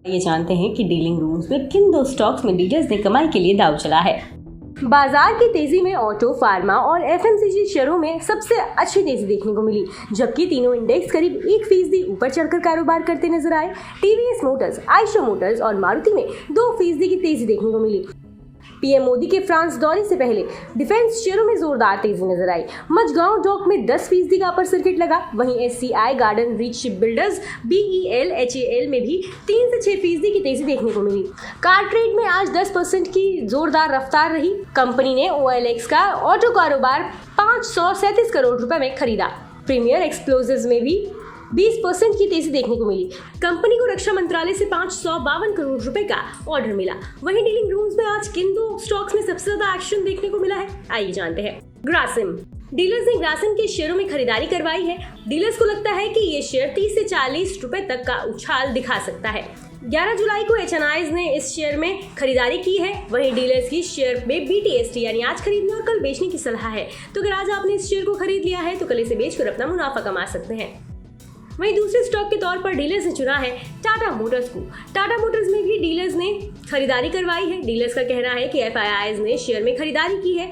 ये जानते हैं कि डीलिंग रूम्स में किन दो स्टॉक्स में डीलर्स ने कमाई के लिए दांव चला है। बाजार की तेजी में ऑटो, फार्मा और एफएमसीजी शेयरों में सबसे अच्छी तेजी देखने को मिली, जबकि तीनों इंडेक्स करीब 1% ऊपर चढ़कर कारोबार करते नजर आए। टीवीएस मोटर्स, आइशर मोटर्स और मारुति में 2% की तेजी देखने को मिली। पीएम मोदी के फ्रांस दौरे से पहले डिफेंस शेयरों में जोरदार तेजी नजर आई। मझगांव डॉक में 10% का अपर सर्किट लगा। वहीं SCI, garden reach ship builders, BEL, HAL में भी 3 से 6% की तेजी देखने को मिली। कार ट्रेड में आज 10% की जोरदार रफ्तार रही। कंपनी ने OLX का ऑटो कारोबार 537 करोड़ रुपए में खरीदा। प्रीमियर एक्सप्लोजिव्स में भी 20% की तेजी देखने को मिली। कंपनी को रक्षा मंत्रालय से 552 करोड़ रुपए का ऑर्डर मिला। वहीं डीलिंग रूम्स में आज किन दो स्टॉक्स में सबसे ज्यादा एक्शन देखने को मिला है, आइए जानते हैं। ग्रासिम, डीलर्स ने ग्रासिम के शेयरों में खरीदारी करवाई है। डीलर्स को लगता है कि ये शेयर 30 से 40 रुपए तक का उछाल दिखा सकता है। 11 जुलाई को HNIs ने इस शेयर में खरीदारी की है। वहीं डीलर्स की शेयर में BTST यानी आज खरीदने और कल बेचने की सलाह है। तो अगर आज आपने इस शेयर को खरीद लिया है तो कल इसे बेचकर अपना मुनाफा कमा सकते हैं। वहीं दूसरे स्टॉक के तौर पर डीलर्स ने चुना है टाटा मोटर्स को। टाटा मोटर्स में भी डीलर्स ने खरीदारी करवाई है। डीलर्स का कहना है कि FIIs ने शेयर में खरीदारी की है।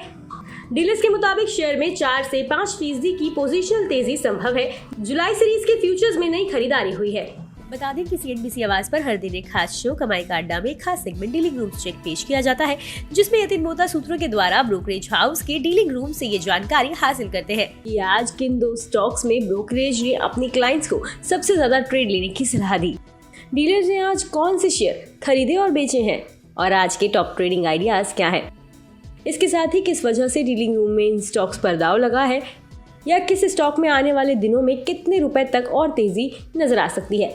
डीलर्स के मुताबिक शेयर में 4 से 5% की पोजिशनल तेजी संभव है। जुलाई सीरीज के फ्यूचर्स में नई खरीदारी हुई है। बता दें कि CNBC आवाज पर हर दिन एक खास शो कमाई का अड्डा में एक खास सेगमेंट डीलिंग रूम चेक पेश किया जाता है, जिसमें यतिन मोहता सूत्रों के द्वारा ब्रोकरेज हाउस के डीलिंग रूम से ये जानकारी हासिल करते हैं कि आज किन दो स्टॉक्स में ब्रोकरेज ने अपने क्लाइंट्स को सबसे ज्यादा ट्रेड लेने की सलाह दी। डीलर्स ने आज कौन से शेयर खरीदे और बेचे हैं और आज के टॉप ट्रेडिंग आइडियाज क्या है। इसके साथ ही किस वजह से डीलिंग रूम में इन स्टॉक्स पर दाव लगा है या किस स्टॉक में आने वाले दिनों में कितने रुपए तक और तेजी नजर आ सकती है।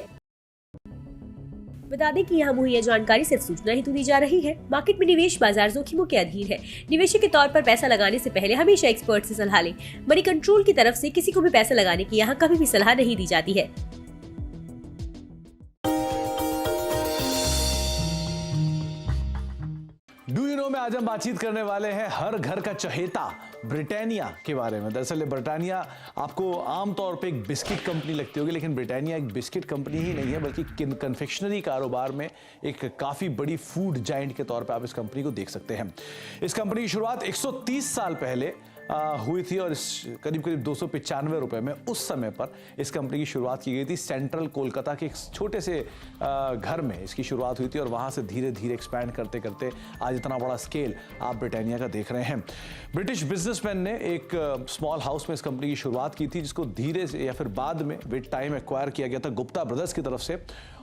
बता दें कि यहाँ मुहैया जानकारी सिर्फ सूचना हेतु दी जा रही है। मार्केट में निवेश बाजार जोखिमों के अधीन है। निवेशक के तौर पर पैसा लगाने से पहले हमेशा एक्सपर्ट से सलाह लें। मनी कंट्रोल की तरफ से किसी को भी पैसा लगाने की यहाँ कभी भी सलाह नहीं दी जाती है। डू यू नो में आज हम बातचीत करने वाले हैं हर घर का चहेता ब्रिटानिया के बारे में। दरअसल ब्रिटानिया आपको आमतौर पे एक बिस्किट कंपनी लगती होगी, लेकिन ब्रिटानिया एक बिस्किट कंपनी ही नहीं है, बल्कि कन्फेक्शनरी कारोबार में एक काफ़ी बड़ी फूड जाइंट के तौर पे आप इस कंपनी को देख सकते हैं। इस कंपनी की शुरुआत 130 साल पहले हुई थी और इस करीब 295 रुपए में उस समय पर इस कंपनी की शुरुआत की गई थी। सेंट्रल कोलकाता के एक छोटे से घर में इसकी शुरुआत हुई थी और वहाँ से धीरे धीरे एक्सपैंड करते करते आज इतना बड़ा स्केल आप ब्रिटानिया का देख रहे हैं। ब्रिटिश बिजनेसमैन ने एक स्मॉल हाउस में इस कंपनी की शुरुआत की थी, जिसको धीरे से या फिर बाद में विद टाइम एक्वायर किया गया था गुप्ता ब्रदर्स की तरफ से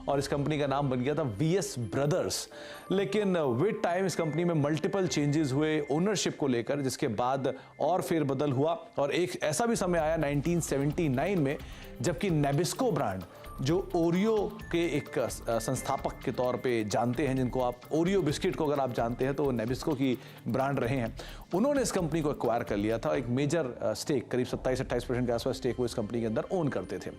और इस कंपनी का नाम बन गया था VS ब्रदर्स। लेकिन विद टाइम इस कंपनी में मल्टीपल चेंजेस हुए ओनरशिप को लेकर, जिसके बाद और फेरबदल हुआ और एक ऐसा भी समय आया 1979 में जबकि नेबिस्को ब्रांड, जो ओरियो के एक संस्थापक के तौर पे जानते हैं, जिनको आप ओरियो बिस्किट को अगर आप जानते हैं तो वो नेबिस्को की ब्रांड रहे हैं, उन्होंने इस कंपनी को एक्वायर कर लिया था। एक मेजर स्टेक करीब 27-28% के आसपास स्टेक वो इस कंपनी के अंदर ओन करते थे।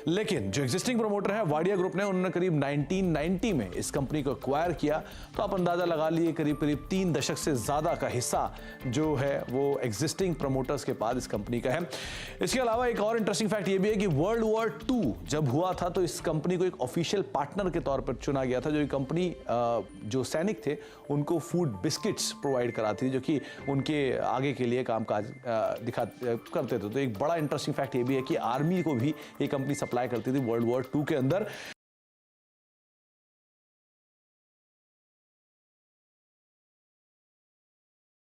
लेकिन जो एग्जिस्टिंग प्रमोटर है वाडिया ग्रुप ने, उन्होंने करीब 1990 में इस कंपनी को एक्वायर किया। तो आप अंदाजा लगा लिए करीब 3 दशक से ज्यादा का हिस्सा जो है वो एग्जिस्टिंग प्रमोटर्स के पास इस कंपनी का है। इसके अलावा एक और इंटरेस्टिंग फैक्ट ये भी है कि वर्ल्ड वॉर 2 जब हुआ था तो इस कंपनी को एक ऑफिशियल पार्टनर के तौर पर चुना गया था। जो ये कंपनी जो सैनिक थे उनको फूड बिस्किट्स प्रोवाइड कराती थी, जो कि उनके आगे के लिए कामकाज करते थे। तो एक बड़ा इंटरेस्टिंग फैक्ट ये भी है कि आर्मी को भी ये कंपनी सप्लाई करती थी वर्ल्ड वॉर 2 के अंदर।